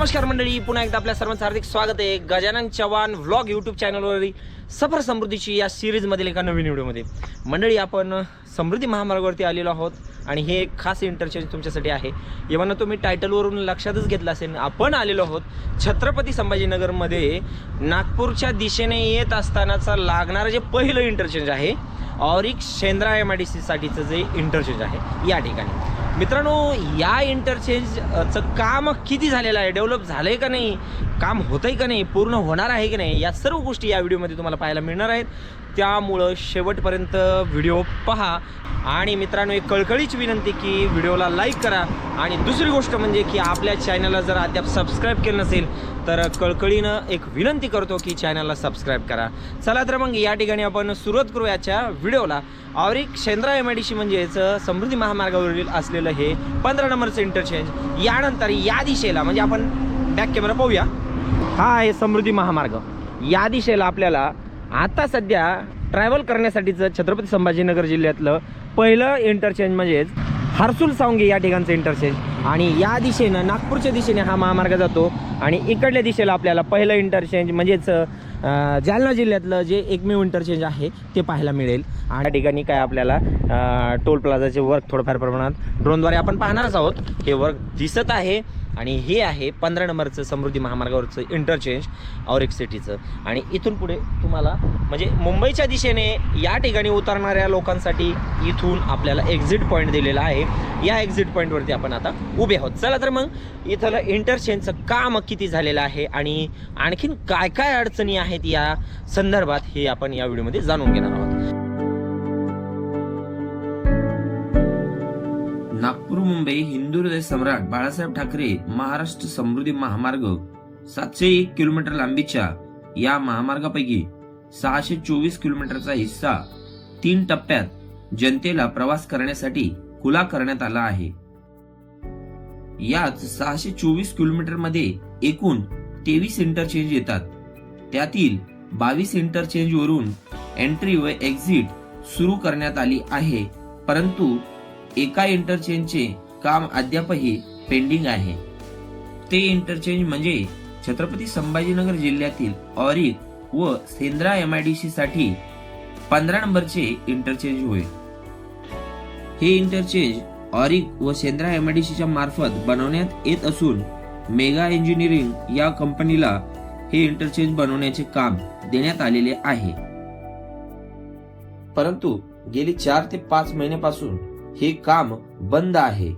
नमस्कार मंडळी, पुन्हा एकदा आपल्या सर्वांचं हार्दिक स्वागत आहे गजानन चव्हाण व्लॉग यूट्यूब चॅनलवरील सफर समृद्धीची या सिरीजमधील एका नवीन व्हिडिओमध्ये. मंडळी, आपण समृद्धी महामार्गावरती आलेलो आहोत आणि हे एक खास इंटरचेंज तुमच्यासाठी आहे. एव्हा तुम्ही टायटलवरून लक्षातच घेतलं असेल, आपण आलेलो आहोत छत्रपती संभाजीनगरमध्ये नागपूरच्या दिशेने येत असतानाचा लागणारं जे पहिलं इंटरचेंज आहे, ऑरिक शेंद्रा MIDC साठीचं जे इंटरचेंज आहे या ठिकाणी. मित्रांनो, या इंटरचेंजचं काम किती झालेलं आहे, डेव्हलप झालं आहे का नाही, काम होतं आहे का नाही, पूर्ण होणार आहे की नाही, या सर्व गोष्टी या व्हिडिओमध्ये तुम्हाला पाहायला मिळणार आहेत. त्यामुळं शेवटपर्यंत व्हिडिओ पहा. आणि मित्रांनो, एक कळकळीची विनंती की व्हिडिओला लाईक करा. आणि दुसरी गोष्ट म्हणजे की आपल्या चॅनलला जर अद्याप सबस्क्राईब केलं नसेल तर कळकळीनं एक विनंती करतो की चॅनलला सबस्क्राईब करा. चला तर मग या ठिकाणी आपण सुरुवात करू याच्या व्हिडिओला. ऑरिक शेंद्रा MIDC म्हणजेच समृद्धी महामार्गावरील असलेलं हे 15 नंबरचं इंटरचेंज. यानंतर या दिशेला म्हणजे आपण बॅक कॅमेरा पाहूया, हा आहे समृद्धी महामार्ग. या दिशेला आपल्याला आता सध्या ट्रॅव्हल करण्यासाठीचं छत्रपती संभाजीनगर जिल्ह्यातलं पहिलं इंटरचेंज म्हणजेच हर्सुल सावंगी या ठिकाणचं इंटरचेंज. आणि या दिशेनं नागपूरच्या दिशेने हा महामार्ग जातो आणि इकडल्या दिशेला आपल्याला पहिलं इंटरचेंज म्हणजेच जालना जिल्ह्यातलं जे एकमेव इंटरचेंज आहे ते पाहायला मिळेल. आणि या ठिकाणी काय आपल्याला टोल प्लाझाचे वर्क थोडंफार प्रमाणात ड्रोनद्वारे आपण पाहणारच आहोत. हे वर्क दिसत आहे आणि हे आहे 15 नंबरचं समृद्धी महामार्गावरचं इंटरचेंज ऑरिक सिटीचं. आणि इथून पुढे तुम्हाला म्हणजे मुंबईच्या दिशेने या ठिकाणी उतरणाऱ्या लोकांसाठी इथून आपल्याला एक्झिट पॉईंट दिलेला आहे. या एक्झिट पॉईंटवरती आपण आता उभे आहोत. चला तर मग इथलं इंटरचेंजचं काम किती झालेलं आहे आणि आणखीन काय काय अडचणी आहेत या संदर्भात हे आपण या व्हिडिओमध्ये जाणून घेणार आहोत. नागपूर मुंबई हिंदू हृदय सम्राट बाळासाहेब ठाकरे महाराष्ट्र समृद्धी महामार्ग 701 किलोमीटर लांबीच्या या महामार्गापैकी 624 किलोमीटरचा हिस्सा 3 टप्प्यात जनतेला प्रवास करण्यासाठी खुला करण्यात आला आहे. यात 624 किलोमीटर मध्ये एकूण 23 इंटरचेंज येतात. त्यातील 22 इंटरचेंज वरून एंट्री व एक्झिट सुरू करण्यात आली आहे, परंतु एका इंटरचेंजचे काम अद्यापही पेंडिंग आहे. ते इंटरचेंज म्हणजे छत्रपती संभाजीनगर जिल्ह्यातील ऑरिक व शेंद्रा MIDC साठी 15 नंबरचे इंटरचेंज होईल. हे इंटरचेंज ऑरिक व शेंद्रा MIDCच्या मार्फत बनवण्यात येत असून मेगा इंजिनिअरिंग या कंपनीला हे इंटरचेंज बनवण्याचे काम देण्यात आलेले आहे. परंतु गेली 4 ते 5 महिन्यापासून हे काम बंद आहे.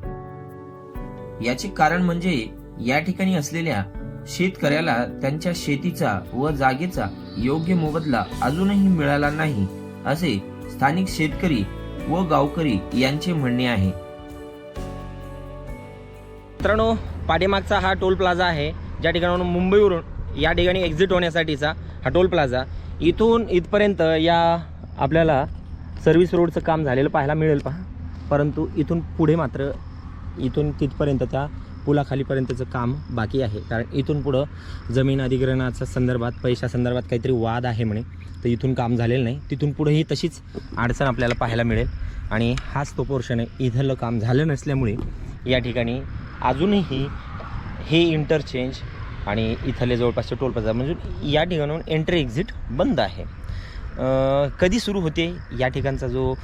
याचे कारण म्हणजे या ठिकाणी असलेल्या शेतकऱ्याला त्यांच्या शेतीचा व जागेचा योग्य मोबदला अजूनही मिळाला नाही, असे स्थानिक शेतकरी व गावकरी यांचे म्हणणे आहे. मित्रांनो, पाठीमागचा हा टोल प्लाझा आहे, ज्या ठिकाणाहून मुंबईवरून या ठिकाणी एक्झिट होण्यासाठीचा हा टोल प्लाझा. इथून इथपर्यंत या आपल्याला सर्व्हिस रोडचं काम झालेलं पाहायला मिळेल पहा. परंतु इथून पुढे मात्र इथून तिथपर्यंत त्या पुलाखालीपर्यंतचं काम बाकी आहे. कारण इथून पुढं जमीन अधिग्रहणाच्या संदर्भात पैशासंदर्भात काहीतरी वाद आहे म्हणे, तर इथून काम झालेलं नाही. तिथून पुढेही तशीच अडचण आपल्याला पाहायला मिळेल. आणि हाच तो पोर्शन आहे. इथलं काम झालं नसल्यामुळे या ठिकाणी अजूनही हे इंटरचेंज आणि इथले जवळपासचे टोल प्लाझा म्हणजे या ठिकाणाहून एंट्री एक्झिट बंद आहे. कधी सुरू होते या ठिकाणचा जो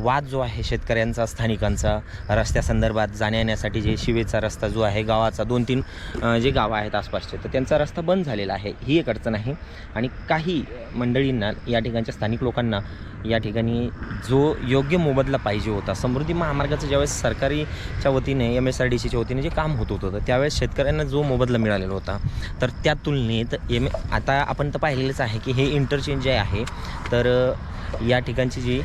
वाद जो आहे शेतकऱ्यांचा स्थानिकांचा रस्त्यासंदर्भात जाण्या येण्यासाठी जे शिवेचा रस्ता जो आहे गावाचा 2-3 जे गावं आहेत आसपासचे, तर त्यांचा रस्ता बंद झालेला आहे. ही एक अडचण आहे. आणि काही मंडळींना या ठिकाणच्या स्थानिक लोकांना या ठिकाणी जो योग्य मोबदला पाहिजे होता, समृद्धी महामार्गाचं ज्यावेळेस सरकारीच्या वतीने MSRDCच्या वतीने जे काम होत होतं तर त्यावेळेस शेतकऱ्यांना जो मोबदला मिळालेला होता, तर त्या तुलनेत आता आपण तर पाहिलेलंच आहे की हे इंटरचेंज जे आहे तर या ठिकाणची जी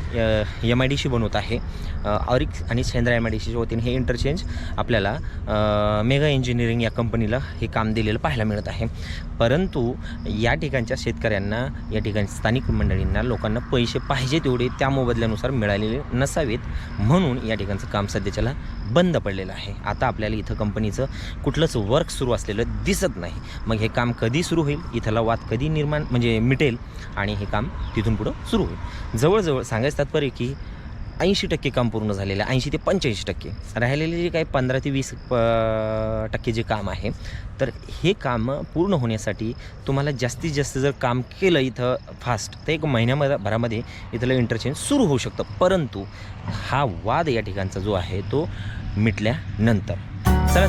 MIDC बनवत आहे ऑरिक आणि शेंद्रा MIDCच्या वतीने हे इंटरचेंज आपल्याला मेगा इंजिनिअरिंग या कंपनीला हे काम दिलेलं पाहायला मिळत आहे. परंतु या ठिकाणच्या शेतकऱ्यांना या ठिकाणी स्थानिक मंडळींना लोकांना पैसे पाहिजे तेवढे त्या मोबदल्यानुसार मिळालेले नसावेत, म्हणून या ठिकाणचं काम सध्याच्याला बंद पडलेलं आहे. आता आपल्याला इथं कंपनीचं कुठलंच वर्क सुरू असलेलं दिसत नाही. मग हे काम कधी सुरू होईल, इथला वाद कधी मिटेल आणि हे काम तिथून पुढं सुरू होईल. जवळजवळ सांगायचं तात्पर्य की 80% काम पूर्ण झालेलं आहे, 80 ते 85%. राहिलेले जे काही 15 ते 20% जे काम आहे, तर हे काम पूर्ण होण्यासाठी तुम्हाला जास्तीत जास्त जर काम केलं इथं फास्ट, तर 1 महिन्याभरामध्ये इथलं इंटरचेंज सुरू होऊ शकतं. परंतु हा वाद या ठिकाणचा जो आहे तो मिटल्यानंतर. चला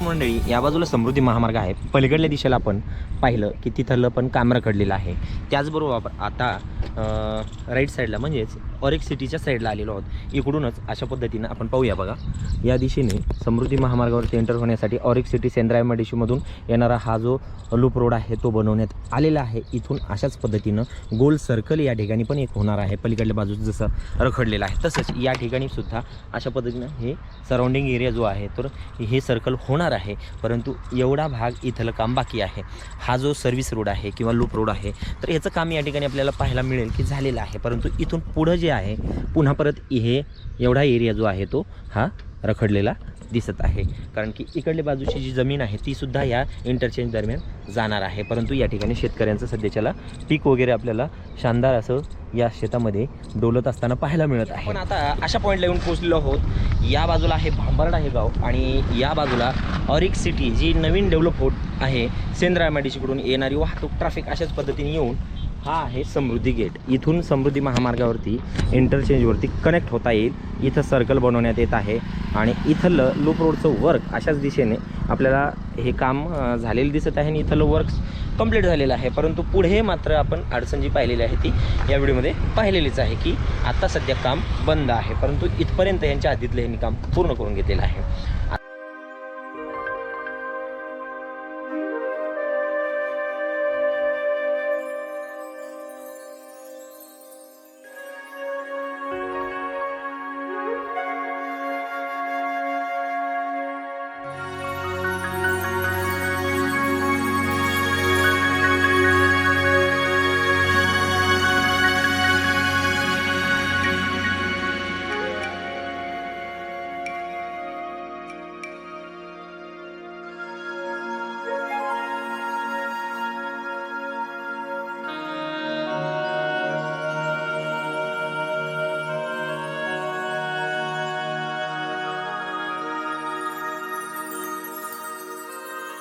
मंडळी, या बाजूला समृद्धी महामार्ग आहे, पलीकडल्या दिशेला आपण पाहिलं की तिथलं पण काम रखडलेलं आहे. त्याचबरोबर आपण आता राईट साईडला म्हणजेच ऑरिक सिटीच्या साईडला आलेलो आहोत. इकडूनच अशा पद्धतीनं आपण पाहूया बघा. या दिशेने समृद्धी महामार्गावरती एंटर होण्यासाठी ऑरिक सिटी सेंद्राय मडीशीमधून येणारा हा जो लूप रोड आहे तो बनवण्यात आलेला आहे. इथून अशाच पद्धतीनं गोल सर्कल या ठिकाणी पण एक होणार आहे. पलीकडल्या बाजूस जसं रखडलेलं आहे तसंच या ठिकाणी सुद्धा अशा पद्धतीनं हे सराउंडिंग एरिया जो आहे तर हे सर्कल होणार आहे. परंतु एवढा भाग इथलं काम बाकी आहे. हा जो सर्व्हिस रोड आहे किंवा लूप रोड आहे तर याचं काम या ठिकाणी आपल्याला पाहायला मिळेल की झालेलं आहे. परंतु इथून पुढं जे आहे पुन्हा परत हे एवढा एरिया जो आहे तो हा रखडलेला दिसत आहे. कारण की इकडल्या बाजूची जी जमीन आहे ती सुद्धा या इंटरचेंज दरम्यान जाणार आहे. परंतु या ठिकाणी शेतकऱ्यांचं सध्याच्याला पीक वगैरे आपल्याला शानदार असं या शेतामध्ये डोलत असताना पाहायला मिळत आहे. पण आता अशा पॉईंटला येऊन पोहोचलेलो आहोत. या बाजूला आहे भांबर्डा हे गाव आणि या बाजूला ऑरिक सिटी जी नवीन डेव्हलप होत आहे. सेंद्राय मडीशीकडून येणारी वाहतूक ट्रॅफिक अशाच पद्धतीने येऊन हा आहे समृद्धी गेट. इथून समृद्धी महामार्गावरती इंटरचेंजवरती कनेक्ट होता येईल. इथं सर्कल बनवण्यात येत आहे आणि इथलं लूप रोडचं वर्क अशाच दिशेने आपल्याला हे काम झालेलं दिसत आहे आणि इथलं वर्क कंप्लीट झालेलं आहे. परंतु पुढे मात्र आपण अडचण जी पाहिलेली आहे ती या व्हिडिओमध्ये पाहिलेलीच आहे की आता सध्या काम बंद आहे. परंतु इथपर्यंत यांच्या आधीतलं यांनी काम पूर्ण करून घेतलेलं आहे.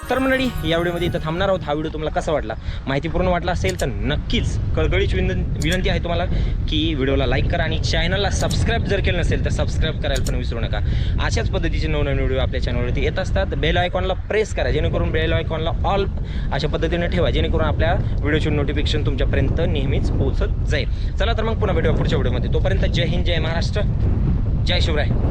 तर मंडळी, या व्हिडिओमध्ये इथं थांबणार आहोत. हा व्हिडिओ तुम्हाला कसा वाटला, माहितीपूर्ण वाटला असेल तर नक्कीच कळकळीची विनंती आहे तुम्हाला की व्हिडिओला लाईक करा आणि चॅनलला सबस्क्राईब जर केलं नसेल तर सबस्क्राईब करायला पण विसरू नका. अशाच पद्धतीचे नवनवीन व्हिडिओ आपल्या चॅनलवरती येत असतात. बेल आयकॉनला प्रेस करा, जेणेकरून बेल आयकॉनला ऑल अशा पद्धतीने ठेवा, जेणेकरून आपल्या व्हिडिओची नोटिफिकेशन तुमच्यापर्यंत नेहमीच पोहोचत जाईल. चला तर मग पुन्हा भेटूया पुढच्या व्हिडिओमध्ये. तोपर्यंत जय हिंद, जय महाराष्ट्र, जय शिवराय.